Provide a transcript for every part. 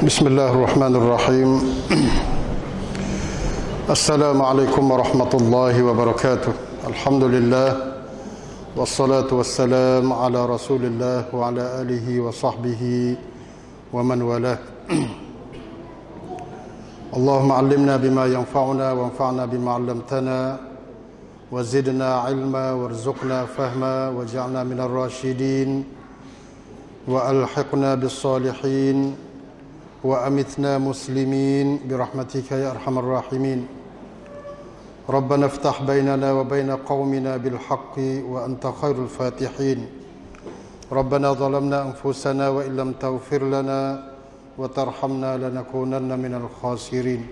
بسم الله الرحمن الرحيم. السلام عليكم ورحمة الله وبركاته. الحمد لله والصلاة والسلام على رسول الله وعلى آله وصحبه ومن والاه. اللهم علمنا بما ينفعنا وانفعنا بما علمتنا وزدنا علما وارزقنا فهما واجعلنا من الراشدين وألحقنا بالصالحين وأمتنا مسلمين برحمتك يا أرحم الراحمين. ربنا افتح بيننا وبين قومنا بالحق وأنت خير الفاتحين. ربنا ظلمنا أنفسنا وإن لم تغفر لنا وترحمنا لنكونن من الخاسرين.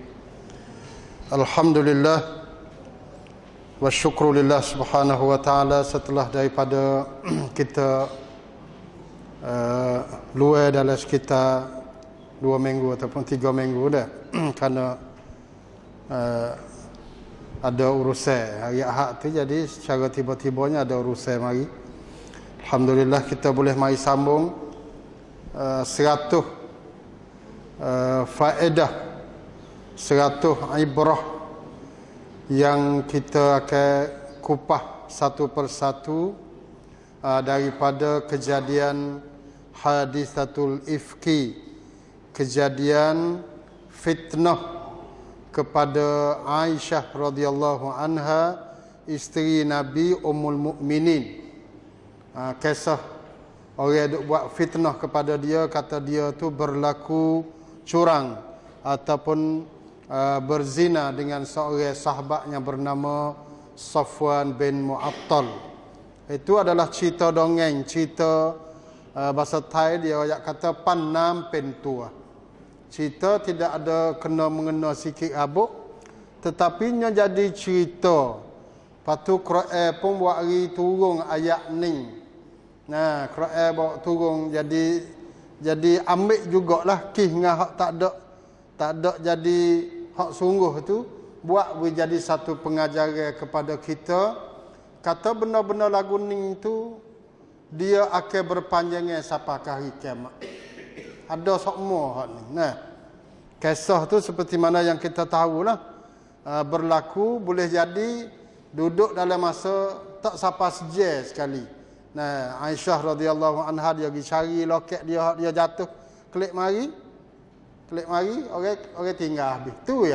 الحمد لله والsyukur lillah subhanahu wa ta'ala. Setelah daripada kita luar dalam sekitar 2 minggu ataupun 3 minggu dah kerana ada urusan hari Ahad tu, jadi secara tiba-tibanya ada urusan mari. Alhamdulillah kita boleh mari sambung 100 faedah, 100 ibrah yang kita akan kupas satu persatu daripada kejadian hadisatul ifki, kejadian fitnah kepada Aisyah radhiyallahu anha, isteri Nabi Ummul Mukminin. Kisah orang duk buat fitnah kepada dia, kata dia tu berlaku curang ataupun berzina dengan seorang sahabat yang bernama Safwan bin Mu'attal. Itu adalah cerita dongeng, cerita bahasa Thai dia ayat kata panam pentua. Cerita tidak ada kena-mengena sikit abuk, tetapi nya jadi cerita. Patu Quran pun buat hari turun ayat ni. Nah, Quran bawa turun jadi ambil jugalah kih dengan hak tak ada jadi hak sungguh tu, buat jadi satu pengajaran kepada kita. Kata benar-benar lagu ni tu dia akan berpanjangnya sampai hari kiamat. Ada semua hak ni. Nah, kisah tu seperti mana yang kita tahulah, berlaku boleh jadi duduk dalam masa tak sampai sejam sekali. Nah, Aisyah radhiyallahu anha dia pergi cari loket dia, dia jatuh, klik mari orang tinggal habis. Tu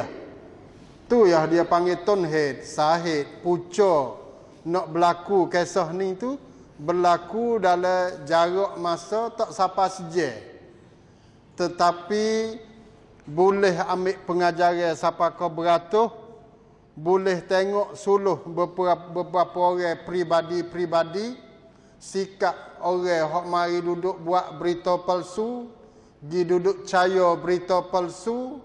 ya dia panggil tonhead, sahid, pucuk. Nak berlaku kisah ni tu berlaku dalam jarak masa tak sampai sejam. Tetapi boleh ambil pengajaran sampai ke beratus, boleh tengok suluh beberapa orang pribadi sikap orang hok mari duduk buat berita palsu, gi duduk percaya berita palsu,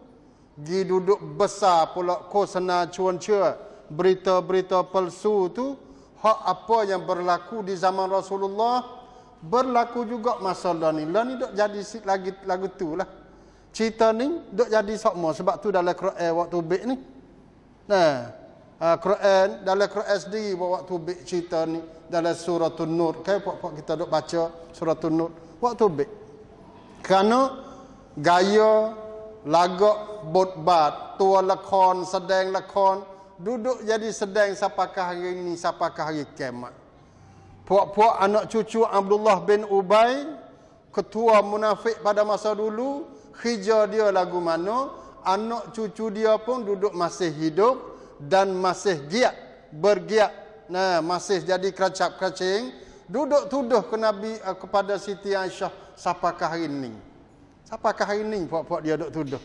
gi duduk besar pula kosana cuan-cuan berita-berita palsu tu. Hak apa yang berlaku di zaman Rasulullah berlaku juga masa ni dok jadi lagu tu lah. Cerita ni dok jadi sama, sebab tu dalam Quran waktu bik ni. Nah, Quran dalam Quran sendiri waktu bik cerita ni dalam surah An-Nur. Kan kita dok baca surah An-Nur waktu bik. Kerana gaya lagak botbat, tua lakon, sedang lakon duduk jadi sedang sampakah hari ini, sampakah hari kiamat. Puak-puak anak cucu Abdullah bin Ubay, ketua munafik pada masa dulu, hijau dia lagu mana, anak cucu dia pun duduk masih hidup dan masih bergiat. Nah, masih jadi keracap-keracing, duduk tuduh ke Nabi, kepada Siti Aisyah, sampakah hari ini. Sampakah hari ini puak-puak dia duduk tuduh.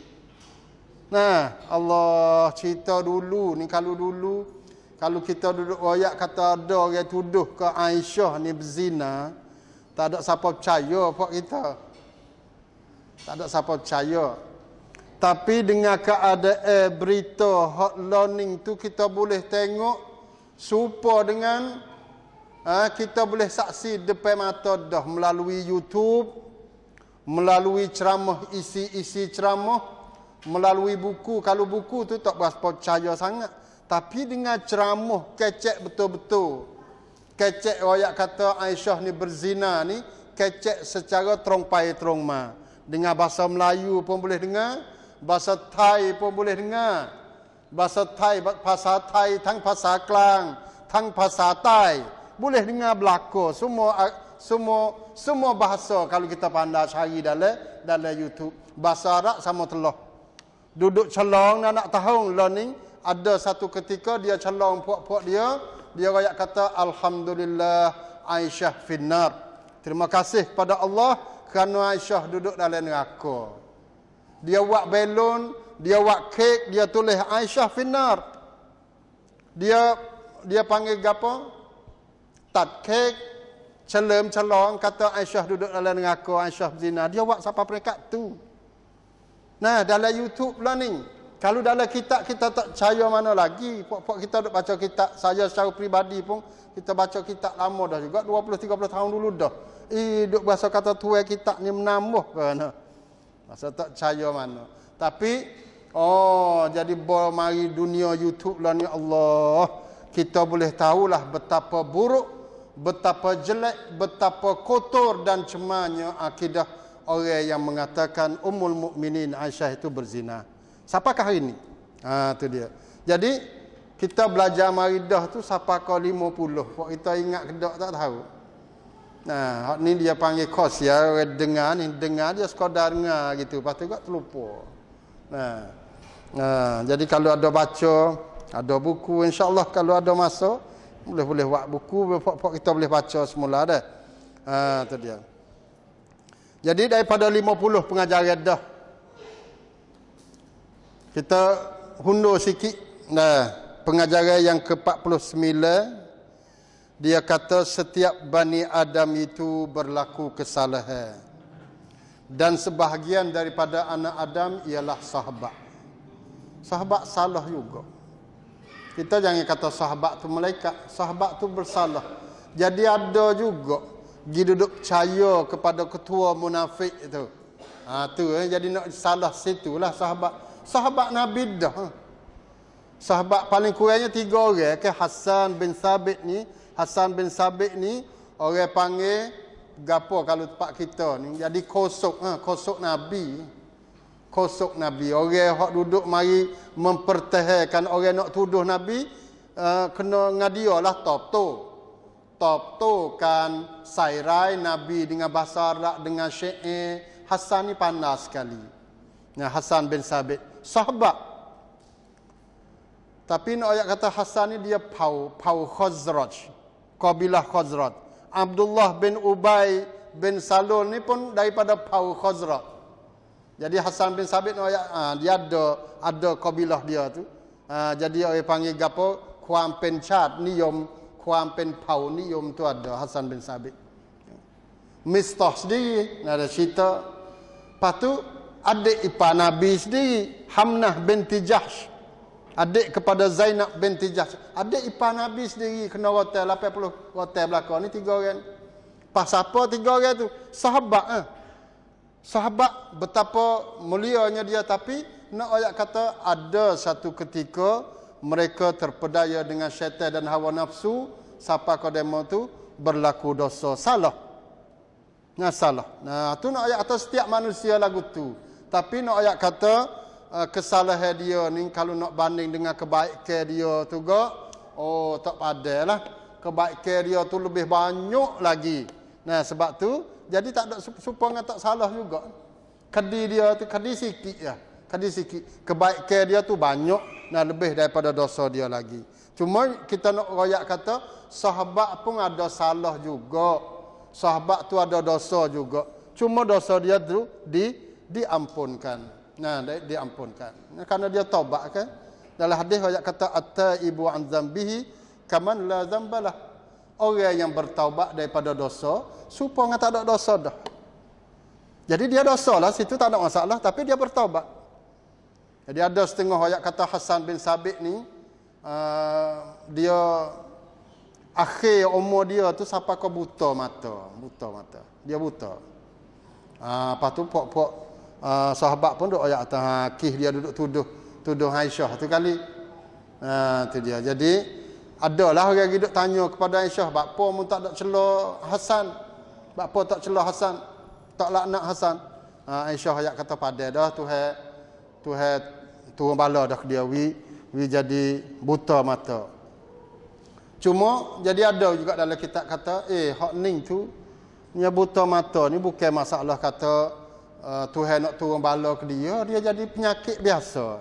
Nah, Allah cerita dulu ni, kalau kita duduk royak kata ada orang tuduh ke Aisyah ni berzina, tak ada siapa percaya pak kita. Tak ada siapa percaya. Tapi dengan keadaan berita hot learning tu kita boleh tengok serupa dengan kita boleh saksi depan mata dah melalui YouTube, melalui ceramah, isi ceramah, melalui buku. Kalau buku tu tak berapa percaya sangat, tapi dengan ceramah kecek betul-betul, kecek royak kata Aisyah ni berzina ni, kecek secara terong pai terong ma. Dengar bahasa Melayu pun boleh dengar, bahasa Thai pun boleh dengar. Bahasa Thai, bahasa Thai, tang bahasa Klang, tang bahasa Thai. Boleh dengar belaka, semua bahasa kalau kita pandai cari dalam YouTube. Bahasa Arab sama telah. Duduk celong nak tahu learning, ada satu ketika dia celong puak-puak dia royak kata alhamdulillah Aisyah finnar. Terima kasih kepada Allah kerana Aisyah duduk dalam neraka. Dia buat balon, dia buat kek, dia tulis Aisyah finnar. Dia panggil gapo? Tat kek, celom kata Aisyah duduk dalam neraka, Aisyah berzina. Dia buat sampai peringkat tu. Nah, dalam YouTube lah ni. Kalau dalam kitab kita tak percaya mana lagi. Puak-puak kita duk baca kitab. Saya secara peribadi pun kita baca kitab lama dah juga. 20-30 tahun dulu dah. Duk bahasa kata tuai kitab ni menambah ke mana. Masa tak percaya mana. Tapi, jadi mari dunia YouTube lah ni Allah. Kita boleh tahulah betapa buruk, betapa jelek, betapa kotor dan cemarnya akidah orang yang mengatakan Ummul Mukminin Aisyah itu berzina. Siapakah ini? Tu dia. Jadi kita belajar maridah tu siapakah 50. Kok kita ingat kedak tak tahu. Nah, hak ni dia panggil kos ya, orang dengar dia sekadar dengar gitu. Lepas tu juga terlupa. Jadi kalau ada baca, ada buku, insya-Allah kalau ada masa boleh buat buku, kita boleh baca semula dah. Tu dia. Jadi daripada 50 pengajaran dah. Kita hundur sikit. Pengajaran yang ke-49. Dia kata setiap Bani Adam itu berlaku kesalahan. Dan sebahagian daripada anak Adam ialah sahabat. Sahabat salah juga. Kita jangan kata sahabat tu malaikat. Sahabat tu bersalah. Jadi ada juga dia duduk percaya kepada ketua munafik itu. Jadi nak salah situlah sahabat. Sahabat Nabi dah. Sahabat paling kurangnya 3 orang ke Hasan bin Sabit ni. Hasan bin Sabit ni orang panggil gapo kalau tempat kita ni. Jadi kosok Nabi. Kosok Nabi. Orang hak duduk mari mempertahankan orang nak tuduh Nabi kena ngadialah top tu kan sairai Nabi dengan bahasa Arab dengan syair. Hasan ni pandai sekali. Hasan bin Sabit sahabat. Tapi nak ayat kata Hasan ni dia pau Khazraj. Kabilah Khazraj. Abdullah bin Ubay bin Salul ni pun daripada pau Khazraj. Jadi Hasan bin Sabit nak ayat dia ada kabilah dia tu. Jadi orang panggil gapo Kuam Penchat niyom Kuam Pen Pau niyom tu ada Hasan bin Sabit. Mistah sendiri ada cerita. Lepas tu adik ipar Nabi sendiri Hamnah binti Jahsh. Adik kepada Zainab binti Jahsh. Adik ipar Nabi sendiri kena rotel 80 rotel belakang ni 3 orang. Pas apa 3 orang tu? Sahabat Sahabat betapa mulianya dia, tapi nak ayat kata ada satu ketika mereka terpedaya dengan syaitan dan hawa nafsu sampai kadang tu berlaku dosa salah. Salah. Tu nak ayat kata setiap manusia lagu tu. Tapi nak ayat kata kesalahan dia ni kalau nak banding dengan kebaikan dia tu tak padailah. Kebaikan dia tu lebih banyak lagi. Sebab tu jadi tak ada supaya tak salah juga. Kedi dia tu kedi sikit je. Kedi sikit. Kebaikan dia tu banyak lebih daripada dosa dia lagi. Cuma kita nak royak kata sahabat pun ada salah juga. Sahabat tu ada dosa juga. Cuma dosa dia tu diampunkan. Diampunkan. Karena dia taubat kan. Dalam hadis royak kata at-taibu an dzambihi kaman la dzambalah. Orang yang bertaubat daripada dosa supaya tak ada dosa dah. Jadi dia dosa lah, situ tak ada masalah, tapi dia bertaubat. Jadi ada setengah ayat kata Hasan bin Sabit ni dia akhir umur dia tu sampai ke buta mata. Dia buta. Lepas tu pok-pok sahabat pun duk ayat atas kih dia duduk tuduh Aisyah tu kali. Tu dia. Jadi adalah orang hidup tanya kepada Aisyah, "Bapa mu tak ada celah Hasan? Bapa tak celah Hasan? Tak laknat Hasan?" Aisyah ayat kata pada dah Tuhan turun bala dah dia wi jadi buta mata. Cuma jadi ada juga dalam kitab kata hak ning tu nya buta mata ni bukan masalah kata Tuhan nak turun bala ke dia jadi penyakit biasa.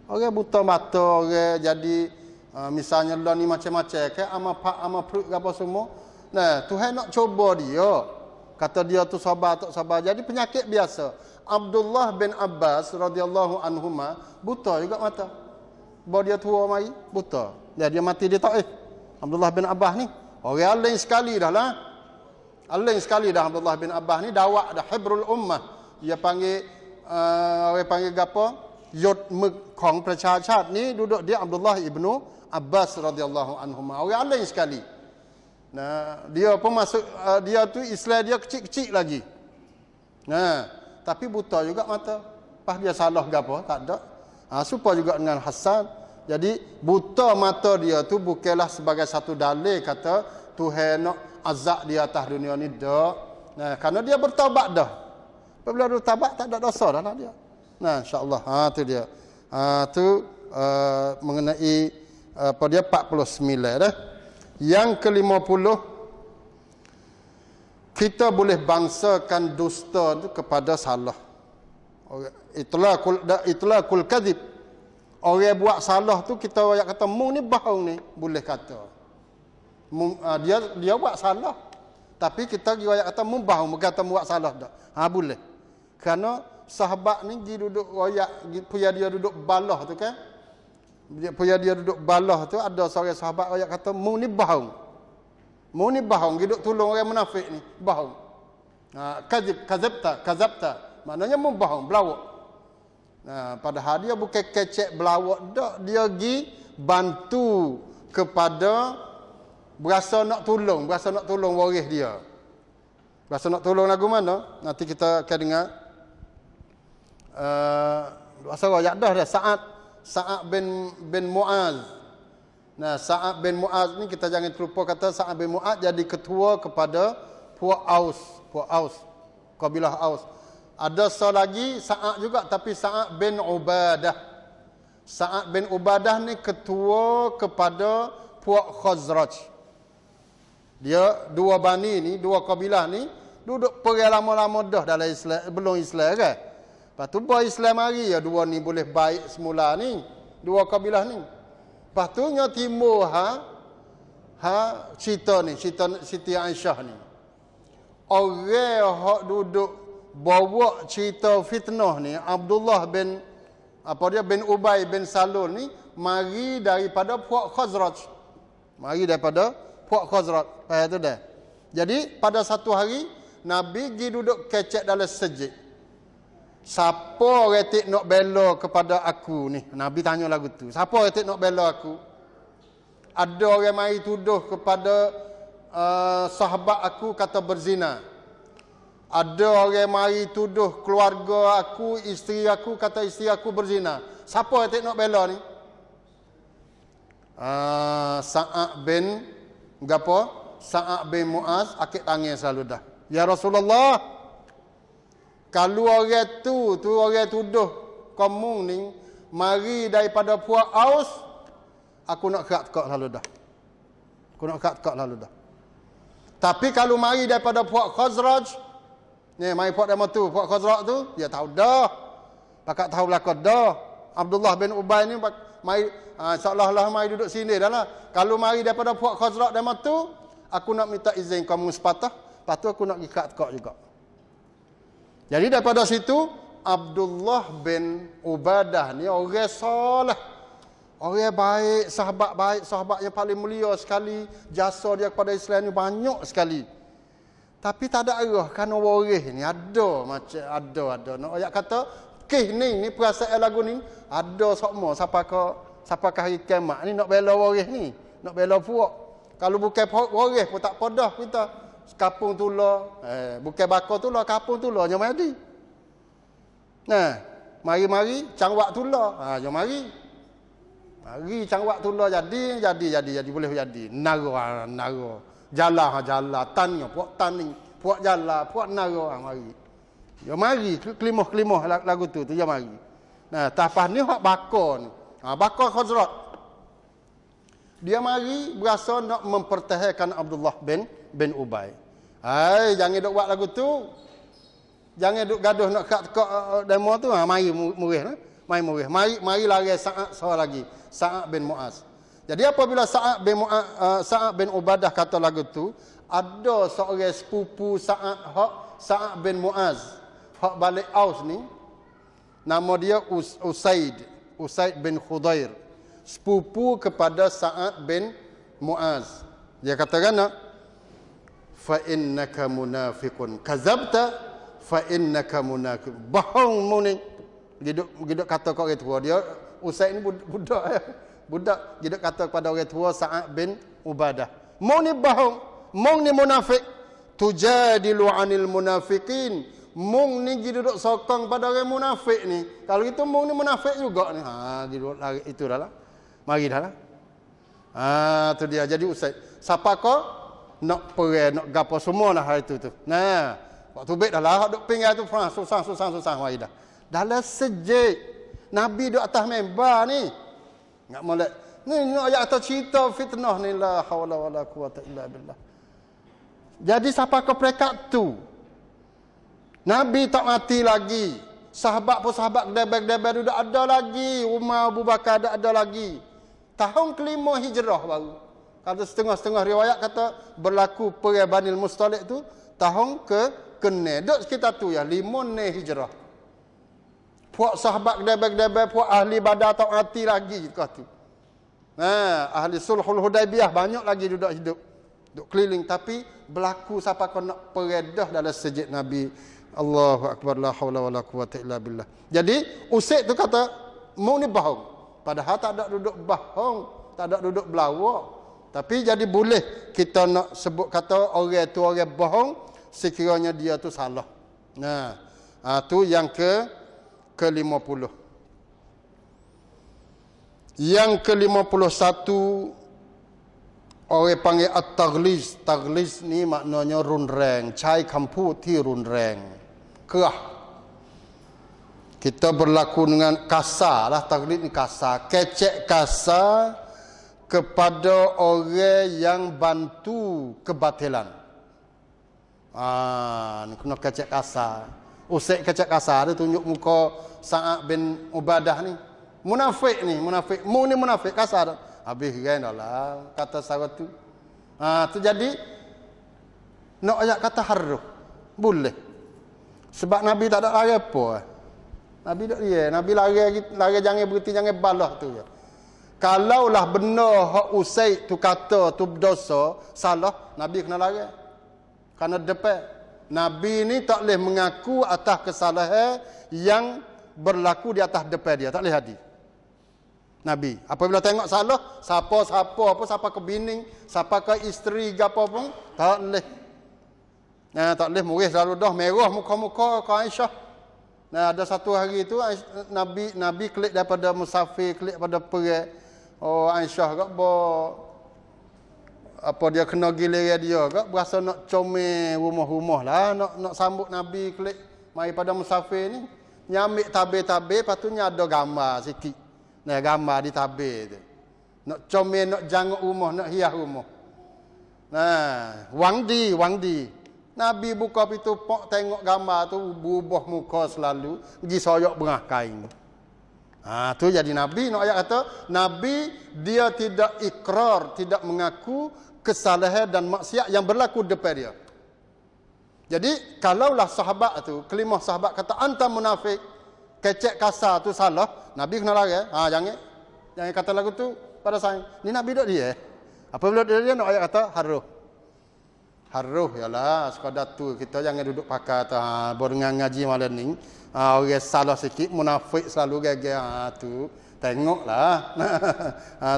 Orang buta mata, orang jadi misalnya lah ni macam-macam ke ama perut apa semua. Nah, Tuhan nak cuba dia. Kata dia tu sabar tak sabar. Jadi penyakit biasa. Abdullah bin Abbas radhiyallahu anhuma buta juga mata. Bahawa dia tua mari buta. Dia mati di Taif. Abdullah bin Abbas ni orang alim sekali dah lah. Alim sekali dah Abdullah bin Abbas ni, dawak dah hibrul ummah. Dia panggil orang panggil gapo? Yod Mekong Percaya ni duduk dia Abdullah ibnu Abbas radhiyallahu anhuma. Orang alim sekali. Nah, dia pun masuk dia tu Islam dia kecil-kecil lagi. Nah, tapi buta juga mata. Pas dia salah gapo? Tak ada. Supaya juga dengan Hasan. Jadi buta mata dia tu bukanlah sebagai satu dalil kata Tuhan nak azab dia atas dunia ni dak. Nah, kerana dia bertaubat dah. Apabila dia bertaubat tak ada dosa dah lah dia. Nah, insya-Allah. Tu dia. Tu mengenai apa dia 49 dah. Yang ke-50, kita boleh bangsakan dusta itu kepada salah. Itulah kul kadhib. Orang buat salah tu kita ayat kata mu ni bohong ni, boleh kata. Dia buat salah. Tapi kita ayat kata mu bohong, bukan kata mu buat salah dak. Boleh. Kerana sahabat ni pergi duduk royak, punya dia duduk balah tu kan. Punya dia duduk balah tu ada seorang sahabat ayat kata mu ni bohong. Mu ni bohong, duduk tolong orang munafik ni, bohong. Kazabta. Maknanya mu bohong, belawak. Padahal dia bukan kecek belawak dak, dia pergi bantu kepada berasa nak tolong waris dia. Berasa nak tolong lagu mana? Nanti kita akan dengar. Asal ayat dah Sa'ad bin Mu'az. Nah, Sa'ad bin Mu'az ni kita jangan terlupa kata Sa'ad bin Mu'az jadi ketua kepada puak Aus, kabilah Aus. Ada lagi Sa'ad juga tapi Sa'ad bin Ubadah. Sa'ad bin Ubadah ni ketua kepada puak Khazraj. Dia dua bani ni, dua kabilah ni duduk pergi lama-lama dah dalam Islam, belum Islam kan. Lepas tu bawa Islam mari ya dua ni boleh baik semula ni. Dua kabilah ni. Lepas tu nya timbul cerita ni, cerita Siti Aisyah ni. Orang hak duduk bawa cerita fitnah ni Abdullah bin Ubay bin Salul ni mari daripada puak Khazraj. Faham tu dah. Jadi pada satu hari Nabi pergi duduk kecek dalam sejid. Siapa retik nak bela kepada aku ni? Nabi tanya lagu tu. Siapa retik nak bela aku? Ada orang mari tuduh kepada sahabat aku kata berzina. Ada orang mari tuduh keluarga aku, isteri aku kata isteri aku berzina. Siapa retik nak bela ni? Sa'ad bin Mu'az akik tangan selalu dah. Ya Rasulullah, kalau orang tu orang tuduh kamu ni mari daripada puak Aus, aku nak kerak tekak lalu dah. Tapi kalau mari daripada puak Khazraj, ni mari puak demo tu, puak Khazraj tu, dia tahu dah. Pakak tahu belakang dah. Abdullah bin Ubay ni mari seolah-olah mari duduk sini dah lah. Kalau mari daripada puak Khazraj demo tu, aku nak minta izin kamu sepatah, lepas tu aku nak pergi kerak tekak juga. Jadi daripada situ Abdullah bin Ubadah ni orang soleh, orang baik, sahabat yang paling mulia sekali. Jasa dia kepada Islam ni banyak sekali. Tapi tak ada arah kerana waris ni ada macam ada. Nak ayat kata kih ni perasaan lagu ni ada sokmo siapa ke hari kiamat ni nak bela waris ni, nak bela puak. Kalau bukan waris pun tak podah kita. Kapung tula, bukan bakar tula, kapung tula jom mari. Nah, mari cangwak tula. Jom mari. Mari cangwak tula jadi boleh jadi. Nara. Jala, tannya, puak taning, puak jala, puak nara mari. Dia mari kelimoh-kelimoh lagu tu dia mari. Nah, tapas ni hak bakar ni. Bakar Khazraj. Dia mari berasa nak mempertahankan Abdullah bin Ubay. Jangan duk buat lagu tu. Jangan duk gaduh nak kat demo tu. Mari murih. Mari lari Sa'ad lagi. Sa'ad bin Mu'az. Jadi apabila Sa'ad bin Ubadah kata lagu tu, ada seorang sepupu Sa'ad bin Mu'az, hak balik Aus ni, nama dia Usaid bin Khudair, sepupu kepada Sa'ad bin Mu'az. Dia katakan, fa innaka munafiqun kadzabta fa innaka munafiq. Bohong mu ni. Giduk kata kat orang tua dia. Usaid ni budak giduk kata kepada orang tua Sa'ad bin Ubadah, mu ni bohong, mu ni munafik. Tujadilu 'anil munafiqin. Mung ni giduk sokong pada orang munafik ni. Kalau gitu mung ni munafik juga ni. Giduk lari itu dah lah. Mari dah lah. Tu dia. Jadi Usaid siapa kau nak perang nak gapo semualah hari tu. Nah, waktu baik dah lah duk pinggir tu susah mari dah. Dalam sejak Nabi duk atas member ni. Enggak molek. Ni ayat atau cerita fitnah ni, la haula wala quwata illa billah. Jadi siapa ke perekat tu? Nabi tak mati lagi. Sahabat gedebek sudah ada lagi. Umar Abu Bakar ada lagi. Tahun kelima hijrah baru. Kalau setengah-setengah riwayat kata berlaku perang Banil Mustalik tu tahun ke-6. Duk sekitar tu ya, 5 hijrah. Puak sahabat gedebek, puak ahli Badar tak mati lagi kat tu. Ahli Sulhul Hudaibiyah banyak lagi duduk hidup. Duk keliling, tapi berlaku siapa kau nak peredah dalam sejid Nabi. Allahu akbar, la haula wala quwata illa billah. Jadi Usaid tu kata mu ni bohong. Padahal tak ada duduk bohong, tak ada duduk belawak. Tapi jadi boleh kita nak sebut kata orang tu orang bohong sekiranya dia tu salah. Tu yang ke-50. Yang ke-51 orang panggil at-taghliz. Taghliz ni maknanya runreng, cai kamput ti runreng, kerah. Kita berlaku dengan kasar lah. Taghliz ni kasar, kecek kasar kepada orang yang bantu kebatilan. Ni kena kecek kasar. Usaid kecek kasar dia tunjuk muka Sa'ad bin Ubadah ni. Munafik ni, munafik. Mu ni munafik kasar. Habis kan dah lah kata sara tu. Tu jadi nak ayat kata haruh. Boleh. Sebab Nabi tak ada lari apa. Nabi tak dia. Nabi lari jangan berhenti, jangan balah tu ya. Kalaulah benar hak Usaid tu kata tu berdosa, salah, Nabi kena lari. Kerana depan Nabi ni tak boleh mengaku atas kesalahan yang berlaku di atas depan dia. Tak boleh hadir. Nabi. Apabila tengok salah, siapa kebining, siapa ke isteri ke apa pun, tak boleh. Tak boleh murid selalu dah merah muka-muka ke Aisyah. Ada satu hari tu Nabi klik daripada musafir, klik daripada perang. Aisyah kat apa dia kena giliran dia kat berasa nak comel rumah-rumah lah, nak sambut Nabi klik mari pada musafir ni. Nyamik tabir-tabir, patutnya ada gambar sikit. Gambar di tabir tu. Nak comel, nak janguk rumah, nak hias rumah. Wangdi. Nabi buka pintu pok tengok gambar tu, berubah muka selalu, pergi soyok berah kain. Tu jadi Nabi nak ayat kata, Nabi dia tidak ikrar, tidak mengaku kesalahan dan maksiat yang berlaku depan dia. Jadi kalaulah sahabat tu, kelima sahabat kata anta munafik, kecek kasar tu salah, Nabi kena lari. Jangan kata lagu tu pada saya. Ni Nabi dok dia. Apabila dia nak ayat kata haruh ialah sekadar tu, kita jangan duduk pakai dengan ngaji malam ni. Orang salah sikit munafik selalu gagah tu. Tengoklah.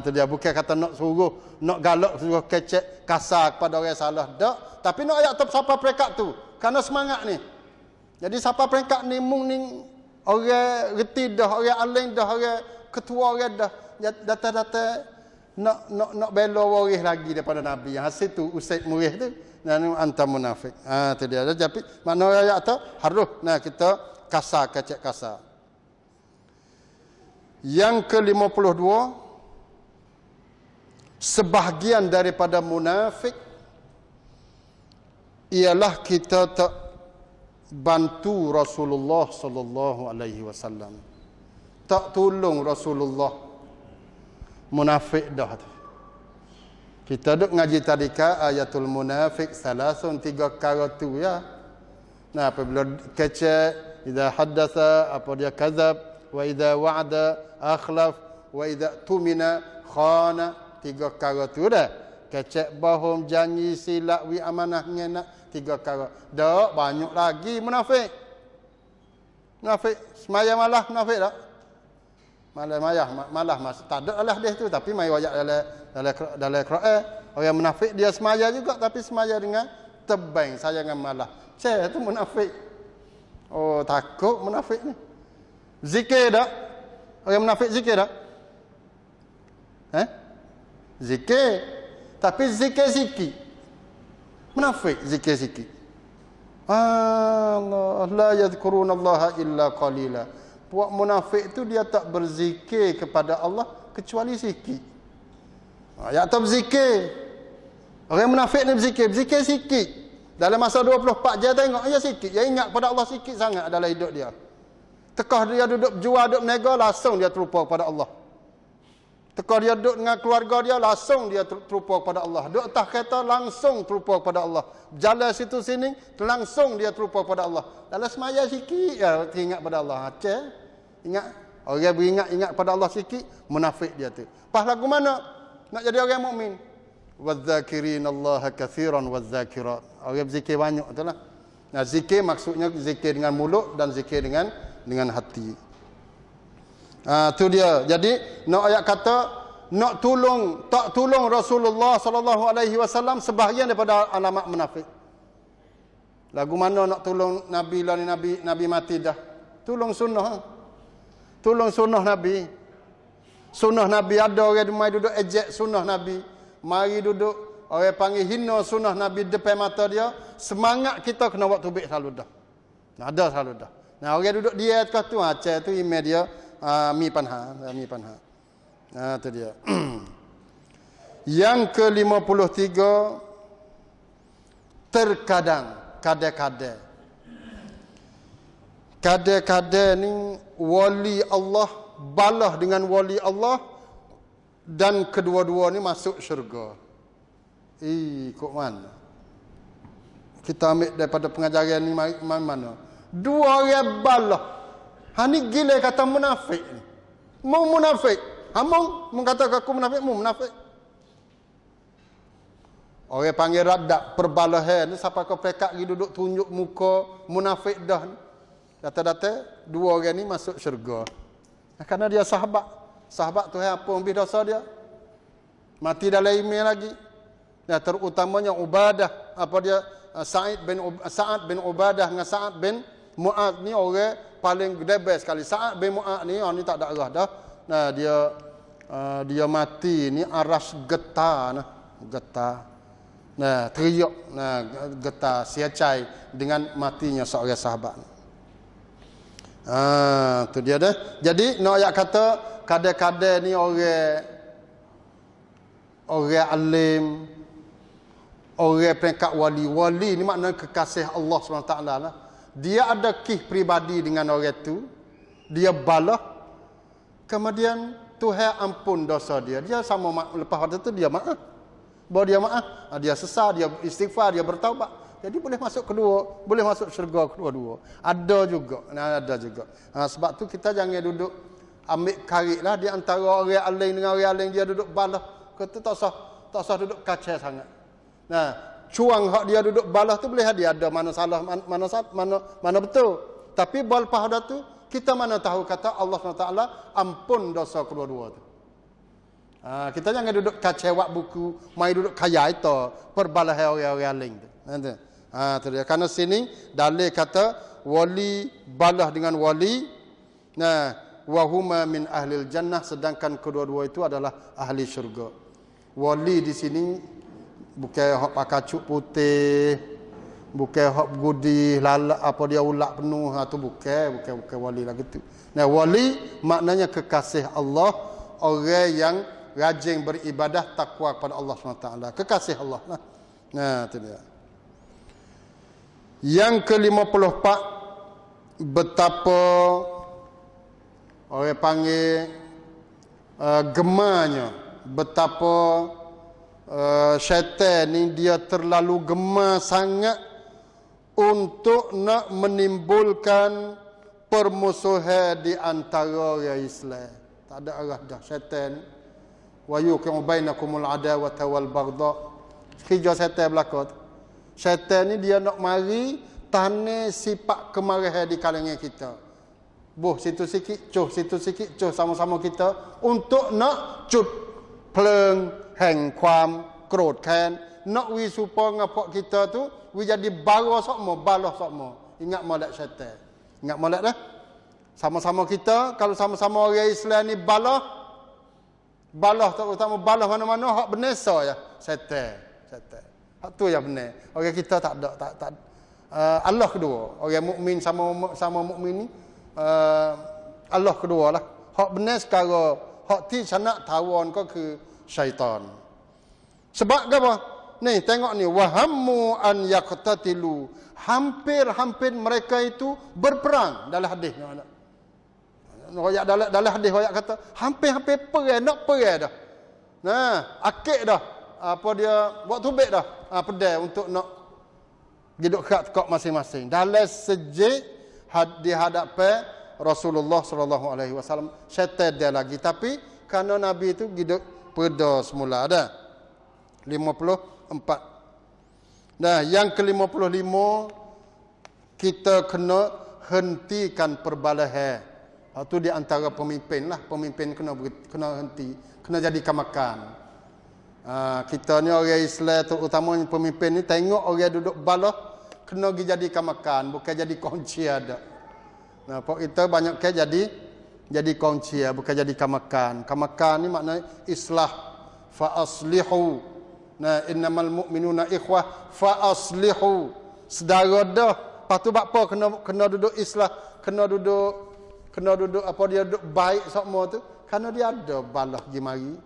Tu dia bukan kata nak suruh, nak galak suruh kecek kasar kepada orang salah dak, tapi nak ayat siapa peringkat tu. Karena semangat ni. Jadi siapa peringkat ni mung ni orang reti dah, orang alim dah, orang ketua orang dah, data-data Nak bela waris lagi daripada Nabi. Hasil tu Usaid Murih tu dan anta munafik. Tu dia. Tapi makna ayat tu harus kita kasar, kecek kasar. Yang ke-52, sebahagian daripada munafik ialah kita tak bantu Rasulullah sallallahu alaihi wasallam. Tak tolong Rasulullah. Munafik dah tu. Kita duk ngaji tadika ayatul munafik salasun 3 kali tu ya. Nah, apabila kecek, idza haddatsa apa dia kadzab, wa idza wa'ada akhlaf, wa idza tumina khana. 3 kali tu dah. Kecek bohong, janji, silap, wi amanah ngenak. 3 kali. Dak banyak lagi munafik. Munafik semaya malah munafik tak? Malah masuk tak ada lah dia tu, tapi mai ayat dalam Quran orang munafik dia semaya juga tapi semaya dengan tebang sayangan malah. Itu munafik. Oh, takut munafik ni. Zikir tak? Orang munafik zikir tak? Zikir. Tapi zikir sikit. Munafik zikir sikit. Allah la yadhkurunallaha illa qalila. Puak munafik tu dia tak berzikir kepada Allah kecuali sikit. Ya tak berzikir. Orang munafik ni berzikir sikit. Dalam masa 24 jam tengok dia sikit. Dia ingat pada Allah sikit sangat dalam hidup dia. Tekah dia duduk berjual, duduk berniaga, langsung dia terlupa kepada Allah. Tekah dia duduk dengan keluarga dia, langsung dia terlupa kepada Allah. Duduk atas kereta, langsung terlupa kepada Allah. Jalan situ sini, langsung dia terlupa kepada Allah. Dalam semaya sikit, ya teringat pada Allah. Ingat. Orang beringat pada Allah sikit, munafik dia tu. Pas lagu mana? Nak jadi orang mukmin. Wadzakirin Allah kathiran wadzakirat. Orang berzikir banyak tu lah. Nah, zikir maksudnya zikir dengan mulut dan zikir dengan hati. Tu dia. Jadi nak ayat kata tak tolong Rasulullah sallallahu alaihi wasallam sebahagian daripada alamat munafik. Lagu mana nak tolong Nabi lah ni Nabi mati dah. Tolong sunnah. Tolong sunnah Nabi. Sunnah Nabi ada orang mai duduk ejek sunnah Nabi. Mari duduk orang panggil hina sunnah Nabi depan mata dia. Semangat kita kena buat tubik selalu dah. Ada selalu dah. Nah, orang duduk dia kat tu, tu email dia mi panha. Tu dia. Yang ke-53, terkadang kadang-kadang ni wali Allah balah dengan wali Allah dan kedua-dua ni masuk syurga. Kok mana? Kita ambil daripada pengajaran ni mana? Dua orang balah. Ni gila kata munafik ni. Mau munafik. Hamong mengatakan aku munafik, mu munafik. Orang panggil radak perbalahan ni siapa kau pekat pergi duduk tunjuk muka munafik dah ni. Data-data dua orang ni masuk syurga. Kerana dia sahabat. Sahabat tu apa lebih dosa dia? Mati dalam email lagi. Dan terutamanya Ubadah, apa dia Sa'ad bin Ubadah dengan Sa'ad bin Mu'ad ni orang paling best sekali. Sa'ad bin Mu'ad ni orang ni tak ada arah dah. Nah, dia mati ni aras getar getar. Nah, teriak, getar siacai dengan matinya seorang sahabat. Tu dia dah. Jadi nak ayat kata kadang-kadang ni orang alim, orang peringkat wali ni maknanya kekasih Allah SWT lah. Dia ada kih pribadi dengan orang tu, dia balah, kemudian Tuhan ampun dosa dia. Dia sama lepas waktu tu dia maaf. Bahawa dia maaf, dia sesal, dia istighfar, dia bertaubat. Jadi boleh masuk kedua, boleh masuk syurga kedua-dua. Ada juga. Sebab tu kita jangan duduk ambil karik lah di antara orang alim dengan orang alim dia duduk balah. Kata tak sah duduk kacau sangat. Nah, cuang hak dia duduk balah tu boleh dia ada mana salah mana betul. Tapi lepas dah tu kita mana tahu kata Allah SWT ampun dosa kedua-dua tu. Kita jangan duduk kacewak buku, mai duduk kaya itu perbalahan orang-orang alim tu. Tu dia. Karena sini dalil kata wali balah dengan wali. Nah, wa huma min ahlil jannah, sedangkan kedua-dua itu adalah ahli syurga. Wali di sini bukan hok pakai cuk putih, bukan hok gudi lalak apa dia ulak penuh, tu bukan wali lagi tu. Nah, wali maknanya kekasih Allah, orang yang rajin beribadah takwa kepada Allah SWT, kekasih Allah. Nah, itu dia. Yang ke-54, betapa orang panggil gemanya, betapa syaitan ni dia terlalu gemar sangat untuk nak menimbulkan permusuhan di antara orang Islam. Tak ada arah dah syaitan. Wa yuqimu bainakumul adawata wal baghdha. Kerja syaitan berlaku. Syaitan ni dia nak mari tanah sifat kemarahan di kalangan kita. Boh situ sikit, cuh sama-sama kita untuk nak cut pleng แห่งความโกรธแค้น nak wi supaya ngapok kita tu wi jadi bala sokmo, balah sokmo. Ingat molek syaitan. Ingat molek dah. Sama-sama kita, kalau sama-sama orang Islam ni balah terutama balah mana-mana hak benar ya syaitan. Hak tu yang benar. Orang kita tak ada, tak Allah kedua. Orang mukmin sama mukmin ni Allah kedua lah. Hak benar sekarang, hak ti sanak tawon koคือsyaitan. Sebab apa? Ni tengok ni, wahammu an yaqtatilu. Hampir mereka itu berperang dalam hadis. Royak dalam hadis royak kata hampir perang, nak perang dah. Nah, akik dah. Apa dia buat tubik dah. Pedai untuk nak hidup kat tekak masing-masing. Dalam sejik di hadapan Rasulullah sallallahu alaihi wasallam, syaitan dia lagi, tapi kerana Nabi itu hidup peda semula ada. 54. Nah, yang ke-55, kita kena hentikan perbalahan. Itu di antara pemimpin lah. Pemimpin kena henti, kena jadikan makan. Kita ni orang Islam, terutamanya pemimpin ni, tengok orang duduk balah, kena dijadikan makan, bukan jadi kunci ada. Nah, pok kita banyak ke jadi kunci, bukan jadikan makan. Kamakan ni maknanya islah, fa aslihu. Nah, innamal mu'minuna ikhwah fa aslihu. Sedara dah. Lepas tu apa kena duduk islah, kena duduk apa dia duduk baik semua tu, kerana dia ada balah pergi mari.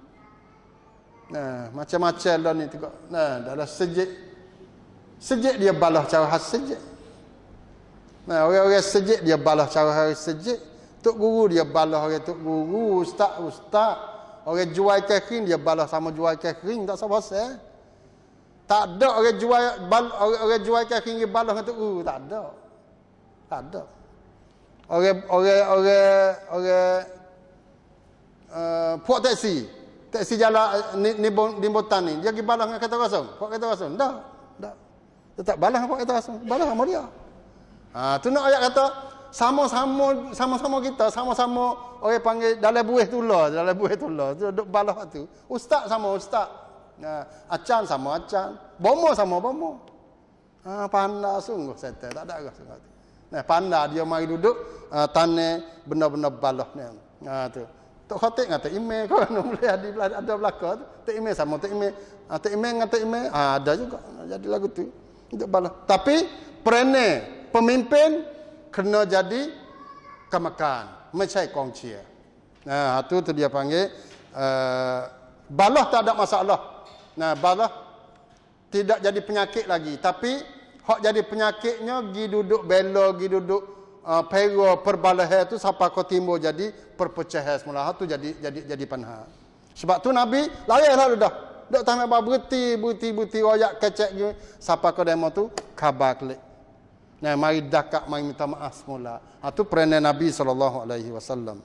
Nah, macam-macam dah ni tengok. Nah, dalam sejik dia balah cara khas sejik. Nah, orang-orang sejik dia balah cara khas sejik. Tok guru dia balah orang tok guru, ustaz. Orang jual kering dia balah sama jual kering, tak sama-sama. Tak ada orang jual kering dia balah dengan tok guru, tak ada. Orang puak taksi jalan ni Botan ni, dia pergi balah dengan kereta kosong. Puak kereta kosong. Dah. Tetap balah dengan puak kereta kosong. Balah sama dia. Tu nak ayat kata sama-sama kita, sama-sama orang panggil dalam buih tulah. Tu duduk balah tu. Ustaz sama ustaz. Acan sama acan. Bomo sama bomo. Pandai sungguh setan, tak ada arah sungguh. Nah, pandai dia mari duduk tanah benar-benar balah ni. Tu. Tok khatib ngata email kau boleh ada belakang tu. Tok email sama tok email. Tok email ngata email, ada juga. Jadi lagu tu. Untuk balah. Tapi pemimpin kena jadi kemakan, macam kongci. Nah, tu dia panggil balah tak ada masalah. Nah, balah tidak jadi penyakit lagi, tapi hak jadi penyakitnya gi duduk bela, gi duduk pero perbalahan tu sampai kau timbul jadi perpecahan semula. Tu jadi panha. Sebab tu Nabi layarlah dah. Dok tanah berhenti royak kecek gitu sampai kau demo tu khabar klik. Nah, mari dakak, mari minta maaf semula. Tu peranan Nabi sallallahu alaihi wasallam.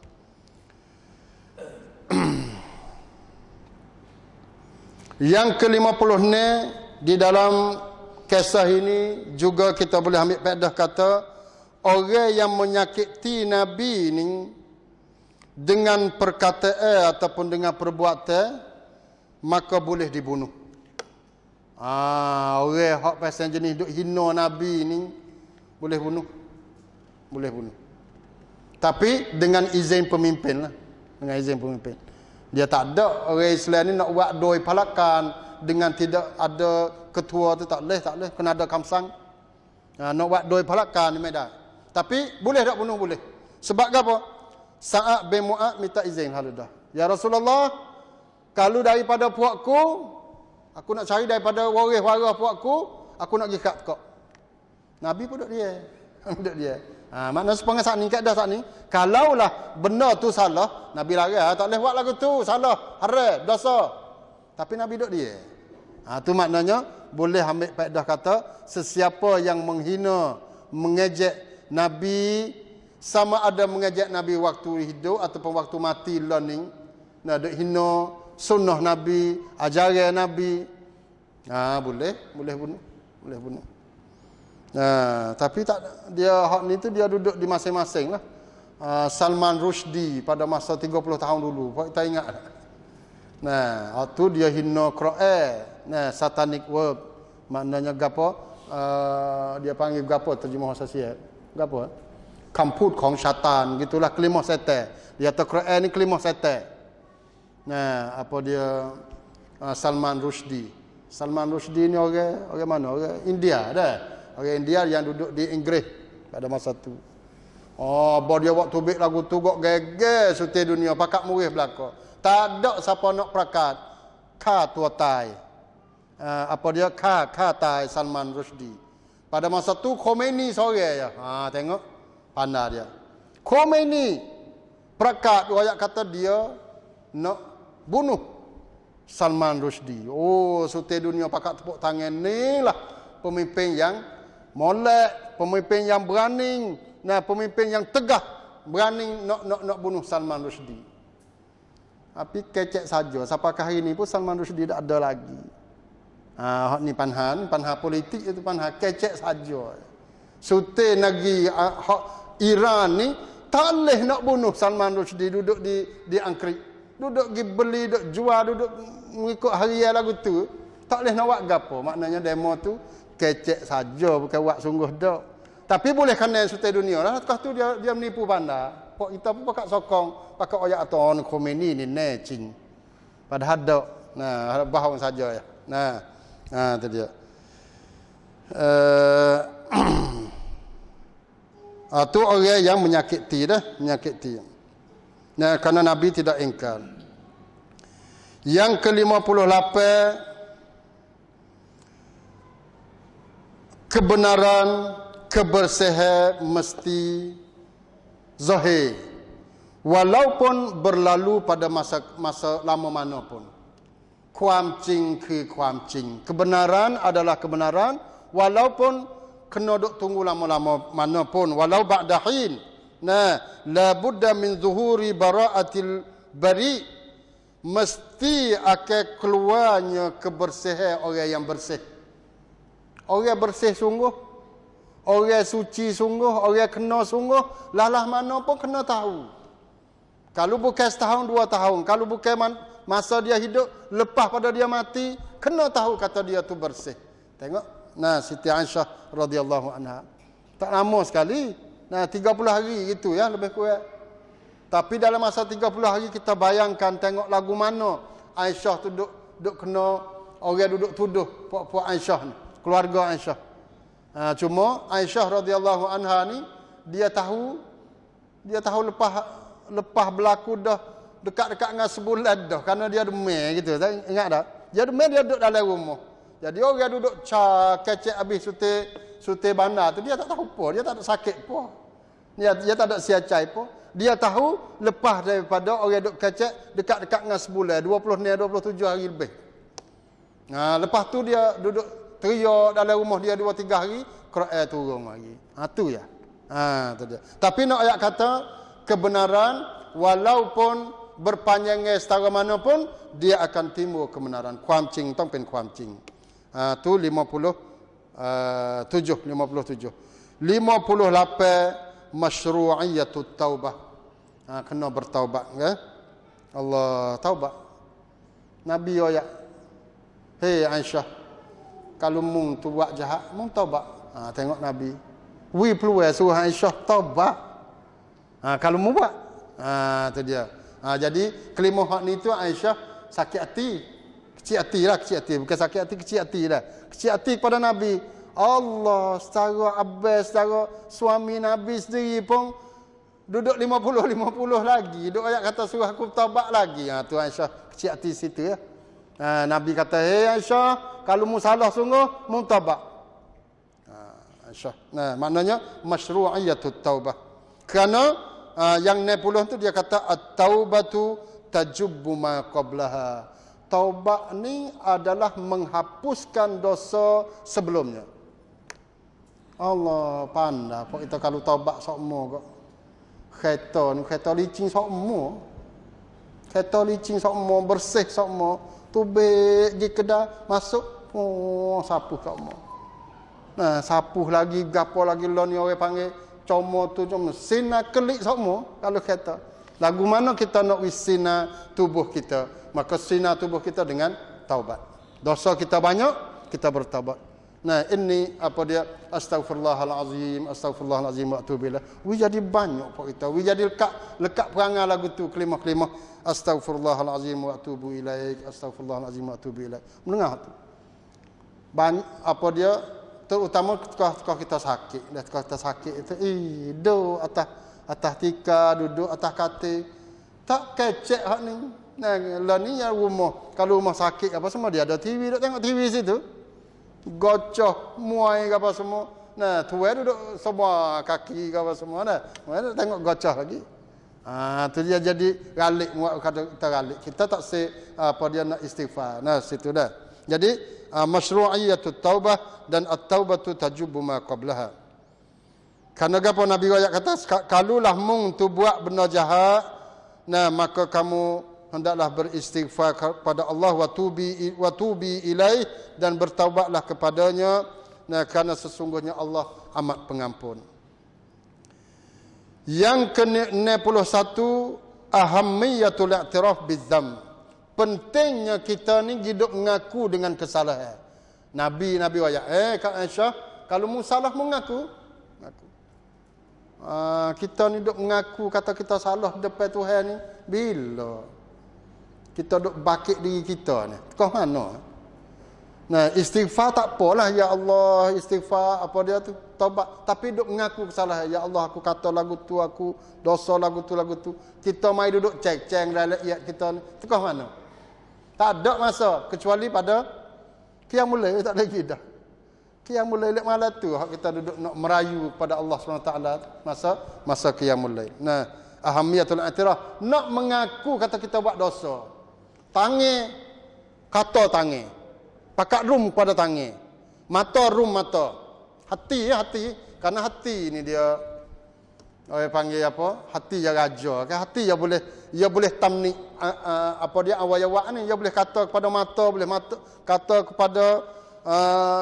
Yang ke-50 ni di dalam kisah ini juga kita boleh ambil faedah kata orang yang menyakiti Nabi ni dengan perkataan ataupun dengan perbuatan maka boleh dibunuh. Orang hak pasal jenis duk hina Nabi ni boleh bunuh. Tapi dengan izin pemimpin lah. Dengan izin pemimpin. Dia tak ada orang Islam ni nak buat doi palakan dengan tidak ada ketua tu, tak boleh. Kena ada kamsang. Nak buat doi palakan ni Medan. Tapi boleh tak bunuh? Boleh. Sebab apa? Sa'ad bin Mu'ad minta izin hal dah. Ya Rasulullah, kalau daripada puakku, aku nak cari daripada waris-waris puakku, aku nak pergi kat kau. Nabi pun duduk dia. Duduk dia. Maknanya sepanjang saat ni, kaedah saat ni, kalaulah benda tu salah, Nabi larang, tak boleh buat lagu tu, salah, haram, dosa. Tapi Nabi duduk dia. Tu maknanya, boleh ambil kaedah kata, sesiapa yang menghina, mengejek Nabi, sama ada mengejek Nabi waktu hidup ataupun waktu mati learning, nak hina sunnah Nabi, ajaran Nabi, boleh bunuh. Boleh bunuh. Tapi tak, dia hak ni tu dia duduk di masing-masing lah. Salman Rushdie pada masa 30 tahun dulu, kita ingat tak? Tu dia hina Quran, satanic word, maknanya gapo? Dia panggil gapo terjemah bahasa Siap? Gapo? คำพูดของ syaitan, gitulah kelimah setan. Dia kata Quran ni kelimah setan. Apa dia Salman Rushdie. Salman Rushdie ni orang mana? Orang India dah. Orang India yang duduk di Inggeris pada masa tu. Dia waktu tubik lagu tu gok geger suti dunia pakak murid belaka. Tak ada siapa nak perakat. Kha tua tai. Apa dia kha tai Salman Rushdie. Pada masa tu Khomeini sore ya. Tengok pandai dia. Khomeini perakat ayat kata dia nak bunuh Salman Rushdie. Suti dunia pakak tepuk tangan ni lah pemimpin yang molek, pemimpin yang berani, pemimpin yang tegah, berani nak bunuh Salman Rushdie. Tapi kecek saja, sampaikan hari ni pun Salman Rushdie tak ada lagi. Hak ni panhan politik itu panhan kecek saja. Sute negeri hak Iran ni tak boleh nak bunuh Salman Rushdie, duduk di Angkrik, duduk pergi beli, duduk jual, duduk mengikut harian lagu tu, tak boleh nak buat gapo. Maknanya demo tu kecek saja, bukan buat sungguh dak. Tapi boleh kena sutai dunia lah. Lepas tu dia menipu pandai. Pok kita pun pakat sokong, pakat ayat atau Khomeini ni necing. Padahal dak. Bahawang saja ya. Tu dia. Tu orang yang menyakiti dah, menyakiti. Kerana Nabi tidak ingkar. Yang ke-58, kebenaran, kebersihan mesti zahir, walaupun berlalu pada masa lama manapun. ความจริงคือความจริง kebenaran adalah kebenaran walaupun kena duk tunggu lama-lama manapun, walau ba'dahin. La budda min zuhuri bara'atil bari, mesti akan keluarnya kebersihan orang yang bersih. Orang bersih sungguh, orang suci sungguh, orang kena sungguh, lalah mana pun kena tahu. Kalau bukan setahun, 2 tahun, kalau bukan masa dia hidup, lepas pada dia mati, kena tahu kata dia tu bersih. Tengok, Siti Aisyah radhiyallahu anha. Tak lama sekali, 30 hari gitu ya, lebih kurang. Tapi dalam masa 30 hari kita bayangkan tengok lagu mana Aisyah tu duk kena orang duduk tuduh puak-puak Aisyah ni, keluarga Aisyah. Cuma Aisyah radhiyallahu anha ni dia tahu lepas berlaku dah dekat-dekat dengan sebulan dah, kerana dia demam gitu. Ingat tak? Dia demam, dia duduk dalam rumah. Jadi orang duduk kecek habis suti bandar tu, dia tak tahu apa, dia tak ada sakit apa. Dia tak ada siacai apa. Dia tahu lepas daripada orang duduk kecek dekat-dekat dengan sebulan, 27 hari lebih. Lepas tu dia duduk teriak dalam rumah dia 2-3 hari, Quran turun lagi. Tu ya. Tu dia. Tapi nak ayat kata kebenaran walaupun berpanjangnya setara mana pun dia akan timbul kebenaran. ความจริงต้องเป็นความจริง. Tu 57. 58 masyru'iyatut taubah. Kena bertaubat ya. Allah taubat. Nabi ayat, hei Aisyah, kalau mung tu buat jahat, mung taubat. Tengok Nabi. Wi peluang suruh Aisyah taubat. Kalau mu buat. Tu dia. Jadi kelima hak ni tu Aisyah sakit hati. Kecil hati lah, kecil hati. Bukan sakit hati, kecil hati lah. Kecil hati kepada Nabi. Allah, secara Abbas, secara suami Nabi sendiri pun duduk 50 lagi. Duduk ayat kata suruh aku taubat lagi. Tu Aisyah kecil hati situ ya. Nabi kata, "Hei Aisyah, kalau mu salah sungguh, mu taubat." Aisyah. Maknanya masyru'iyatut taubah. Kerana yang 60 tu dia kata at-taubatu tajubbu ma qablaha. Taubat ni adalah menghapuskan dosa sebelumnya. Allah pandai pok kita kalau taubat sokmo kok. Kereta licin sokmo. Kereta licin sokmo, bersih sokmo, tubik pergi kedai, masuk, sapu sokmo. Sapu lagi, gapo lagi lo ni orang panggil como tu cuma sina kelik sokmo kalau kereta. Lagu mana kita nak wisina tubuh kita? Maka sina tubuh kita dengan taubat. Dosa kita banyak, kita bertaubat. Ini apa dia? Astaghfirullahalazim, astaghfirullahalazim wa atubu ilaih. Jadi banyak pak kita. Jadi lekat perangai lagu tu kelimah-kelimah. Astaghfirullahalazim wa atubu ilaih, astaghfirullahalazim wa atubu ilaih. Mendengar tu. Banyak apa dia? Terutama ketika kita sakit. Ketika kita sakit itu, do atas tika, duduk atas katil. Tak kecek hak ni. Lah ni yang rumah. Kalau rumah sakit apa semua dia ada TV, duk tengok TV situ. Gocoh, muai ke apa semua. Tuai duduk semua kaki ke apa semua duk tengok gocoh lagi. Tu dia jadi galik, muat kata kita galik. Kita tak apa dia nak istighfar. Situ dah. Jadi masyru'iyatut taubah dan at-taubatu tajubbu ma qablaha. Karena apa Nabi ayat kata, kalulah mung tu buat benda jahat, maka kamu hendaklah beristighfar kepada Allah wa tubi ilaih dan bertaubatlah kepadanya, kerana sesungguhnya Allah amat pengampun. Yang ke-61 ahammiyatul i'tiraf bidzam. Pentingnya kita ni hidup mengaku dengan kesalahan. Nabi ayat, Kak Aisyah, kalau mu salah mengaku. Kita ni duk mengaku kata kita salah depan Tuhan ni bila kita duk bakit diri kita ni kau mana? Istighfar tak apalah, ya Allah, istighfar apa dia tu taubat, tapi duk mengaku kesalahan. Ya Allah, aku kata lagu tu, aku dosa lagu tu. Kita mai duduk ceng-ceng dalam ayat kita ni kau mana? Tak ada masa kecuali pada qiyamul lail, tak lagi dah. Qiyamul lail malam tu kita duduk nak merayu kepada Allah SWT masa qiyamul lail. Ahamiyatul i'tiraf, nak mengaku kata kita buat dosa. Kata tangi. Pakat rum pada tangi. Mata rum mata. Hati karena hati ni dia orang panggil apa? Hati yang raja. Kan hati yang boleh tamni apa dia awak-awak ni, dia boleh kata kepada mata, boleh kata kepada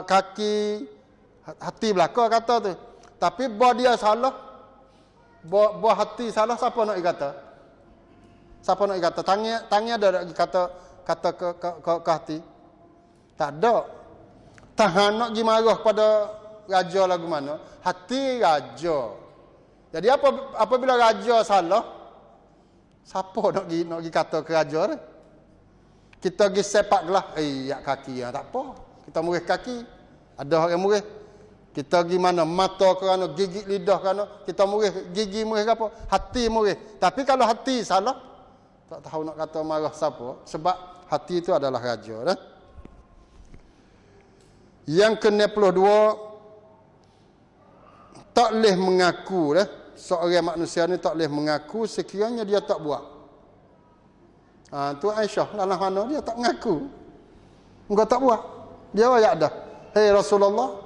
kaki, hati belaka kata tu. Tapi buat dia salah, buat hati salah, siapa nak kata? Siapa nak kata? Tangi ada lagi kata ke hati? Tak ada. Tahan nak pergi marah pada raja lagu mana? Hati raja. Jadi apabila raja salah, siapa nak pergi kata ke raja ni? Kita pergi sepak gelah, kaki tak apa. Kita murih kaki. Ada orang yang murih. Kita pergi mana? Mata kerana, gigit lidah kerana. Kita murih, gigi murih apa? Hati murih. Tapi kalau hati salah, tak tahu nak kata marah siapa. Sebab hati itu adalah raja. Yang ke-62, tak boleh mengaku. Seorang manusia ni tak boleh mengaku sekiranya dia tak buat. Tu Aisyah, dalam mana dia tak mengaku. Engkau tak buat. Dia ayat dah. Hei Rasulullah,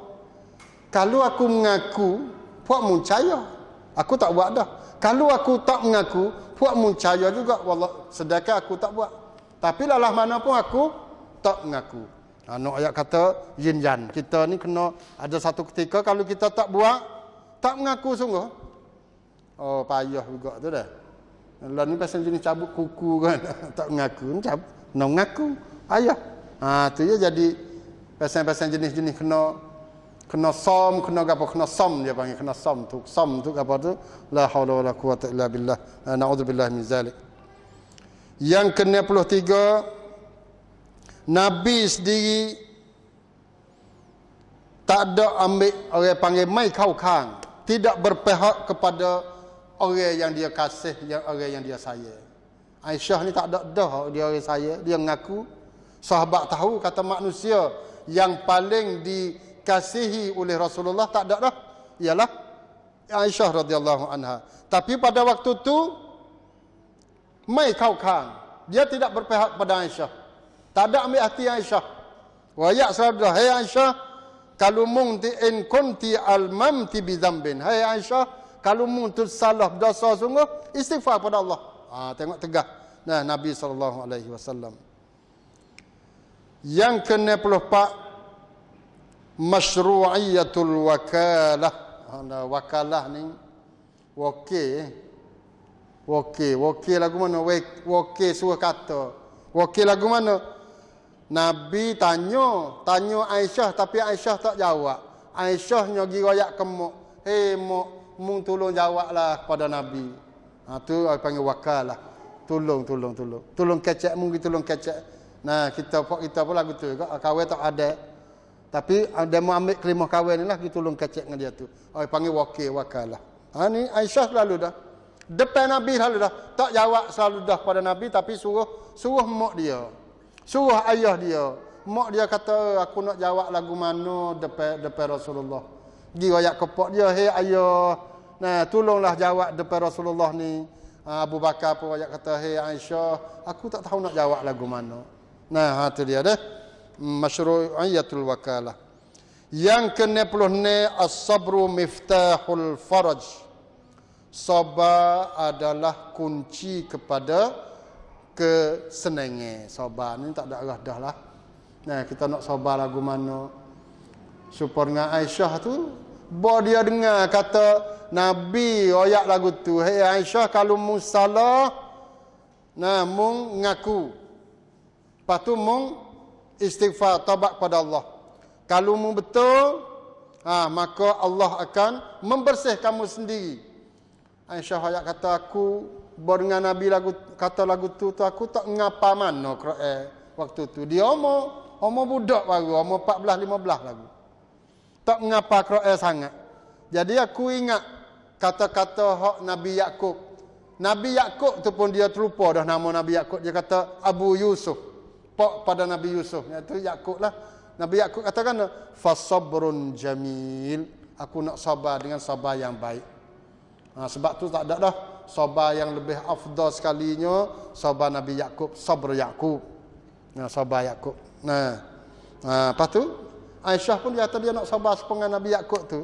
kalau aku mengaku, puak mu percaya. Aku tak buat dah. Kalau aku tak mengaku, puak mu percaya juga. Wallah, sedekah aku tak buat. Tapi lalah mana pun aku tak mengaku. Nak ayat kata yin-yan. Kita ni kena ada satu ketika kalau kita tak buat, tak mengaku sungguh. Oh, payah juga tu dah. Lah ni pasal jenis cabut kuku kan. Tak mengaku, nak mengaku. Ayah. Tu ya jadi pasal-pasal jenis-jenis kena kena som, kena apa, kena som dia panggil, kena som tu apa tu, la haula wala quwata illa billah, naudzubillah min zalik. Yang ke-63, Nabi sendiri tak ada ambil orang panggil mai kau kang, tidak berpihak kepada orang yang dia kasih, orang yang dia sayang. Aisyah ni tak ada dah dia orang saya, dia mengaku sahabat tahu kata manusia yang paling dikasihi oleh Rasulullah tak ada dah, ialah Aisyah radhiyallahu anha. Tapi pada waktu tu mai kau kang, dia tidak berpihak pada Aisyah, tak ada ambil hati Aisyah. Wa ya sabda, hai Aisyah, kalau mung in kunti almamti bi dzambin, hai Aisyah, kalau mung tu salah dosa sungguh, istighfar pada Allah. Tengok tegah. Nah, Nabi sallallahu alaihi wasallam. Yang ke-64, masyru'iyatul wakalah. Wakalah ni wakil lagu mana? Wakil suruh kata. Wakil lagu mana? Nabi tanya Aisyah, tapi Aisyah tak jawab. Aisyah nyogi royak kemuk. Mung tolong jawablah kepada Nabi. Tu panggil wakalah. Tolong kecek, mung tolong kecek. Nah, kita pun lagu tu juga, kawin tak ada. Tapi dia mau ambil kelimah kawin ni lah, kita tolong kecek dengan dia tu. Panggil wakalah. Ni Aisyah selalu dah. Depan Nabi selalu dah. Tak jawab selalu dah pada Nabi, tapi suruh mak dia. Suruh ayah dia. Mak dia kata, aku nak jawab lagu mana depan Rasulullah. Pergi royak kepok dia, hei ayah, nah tolonglah jawab depan Rasulullah ni. Abu Bakar pun royak kata, hei Aisyah, aku tak tahu nak jawab lagu mana. Nah, tu dia dah. Masyru'iyatul wakalah. Yang ke-66, as-sabru miftahul faraj. Sabar adalah kunci kepada kesenangan. Sabar ni tak ada arah dah lah. Nah, kita nak sabar lagu mana? Supaya dengan Aisyah tu, dia dengar kata Nabi royak lagu tu, hei Aisyah, kalau mu salah, nah mung ngaku. Lepas tu mung istighfar, taubat pada Allah. Kalau mu betul, maka Allah akan membersih kamu sendiri. Aisyah royak kata, aku dengan Nabi kata lagu tu aku tak ngapa mana Quran waktu tu. Dia umur budak baru, umur 14-15 lagu. Tak mengapa Quran sangat. Jadi aku ingat kata-kata hak Nabi Yakub. Nabi Yakub tu pun dia terlupa dah nama Nabi Yakub. Dia kata Abu Yusuf. Pak pada Nabi Yusuf. Itu Yakub lah. Nabi Yakub katakan, fasabrun jamil. Aku nak sabar dengan sabar yang baik. Sebab tu tak ada dah. Sabar yang lebih afdal sekalinya, sabar Nabi Yakub, sabr Yakub. Sabar Yakub. Lepas tu Aisyah pun dia kata dia nak sabar sepengan Nabi Yakub tu.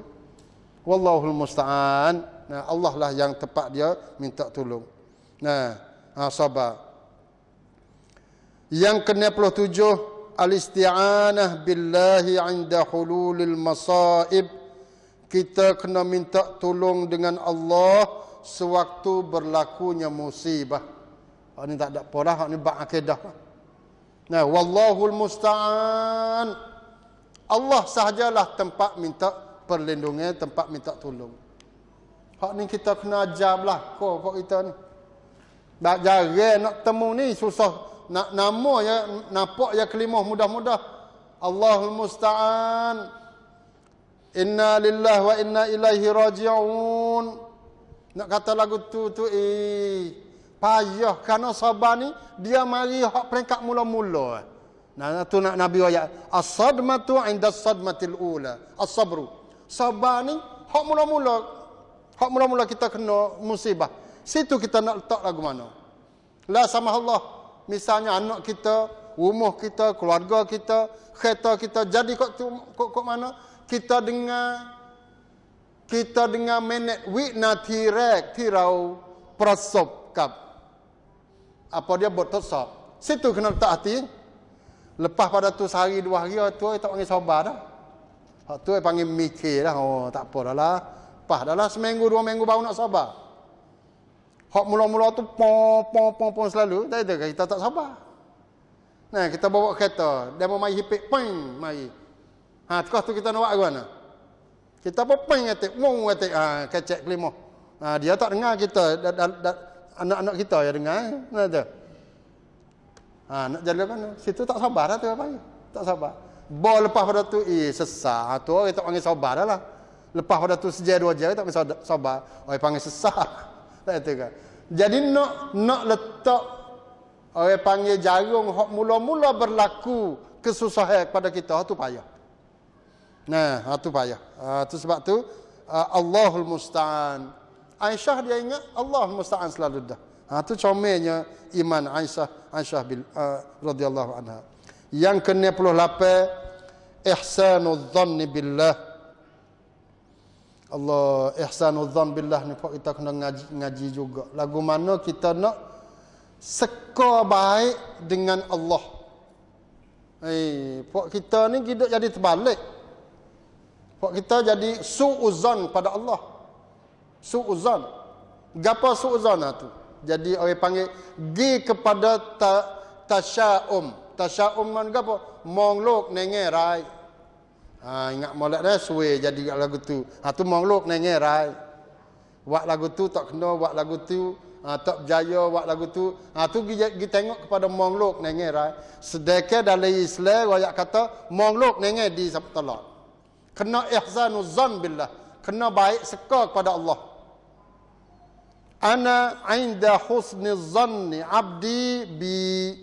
Wallahul musta'an. Allah lah yang tepat dia minta tolong. Sabar. Yang ke-67, al-isti'anah billahi 'inda hululil masaib. Kita kena minta tolong dengan Allah sewaktu berlakunya musibah. Ini tak ada apa dah, ini bab akidah. Wallahul musta'an. Allah sahajalah tempat minta perlindungan, tempat minta tolong. Hak ni kita kena ajar belah kok kita ni. Tak jarang nak temu ni, susah nak nama ya, nampak ya kelimah mudah-mudah. Allahul musta'an. Inna lillahi wa inna ilaihi raji'un. Nak kata lagu tu payah kerana sabar ni dia mari hak peringkat mula-mula. Tu nak Nabi ayat as-sadmatu 'inda as-sadmatil ula. As-sabru. Sabar ni hak mula-mula kita kena musibah. Situ kita nak letak lagu mana? La samahullah. Misalnya anak kita, rumah kita, keluarga kita, kereta kita jadi kok mana? Kita dengar minit wiknati rek tirau prasop kap. Apa dia buat tosop. Situ kena letak hati. Lepas pada tu sehari dua hari tu tak panggil sabar dah. Hak tu panggil mikir dah. Tak apa dah lah. Lepas dah lah seminggu dua minggu baru nak sabar. Hak mula-mula tu pom selalu. Tak ada kita tak sabar. Kita bawa kereta, dia mau mai hipik ping mari. Tukar tu kita nak buat ke mana? Kita pepeng atik, mung atik, kecek kelima. Dia tak dengar kita, anak-anak kita ya dengar. Nah tu. Nak jalan mana? Situ tak sabar tu apa ya? Tak sabar. Bol lepas pada tu, sesat. Tu orang tak panggil sabar dah lah. Lepas pada tu sejak 2 jam tak panggil sabar. Orang panggil sesat. Tak tu kan. Jadi nak letak orang panggil jarung hak mula-mula berlaku kesusahan kepada kita tu payah. Nah, tu payah. Tu sebab tu Allahul Musta'an. Aisyah dia ingat Allahul Musta'an selalu dah. Tu comelnya iman Aisyah radhiyallahu anha. Yang ke-28 ihsanul dhanni billah. Allah, ihsanul dhann billah ni pok kita kena ngaji juga. Lagu mana kita nak seka baik dengan Allah. Pok kita ni hidup jadi terbalik. Pok kita jadi su'uzan pada Allah. Su'uzan. Gapa su'uzan tu? Jadi orang panggil gi kepada tasya'um. Tasya'um man gapa? Monglok nengerai. Ingat molek dah suwe jadi lagu tu. Tu monglok nengerai. Wak lagu tu tak kena, wak lagu tu tak berjaya, wak lagu tu. Tu gi tengok kepada monglok nengerai. Sedekah dalam Islam royak kata monglok nenge di sabtalak. Kena ihsanuz zan billah. Kena baik seka kepada Allah. Ana 'inda husni zanni 'abdi bi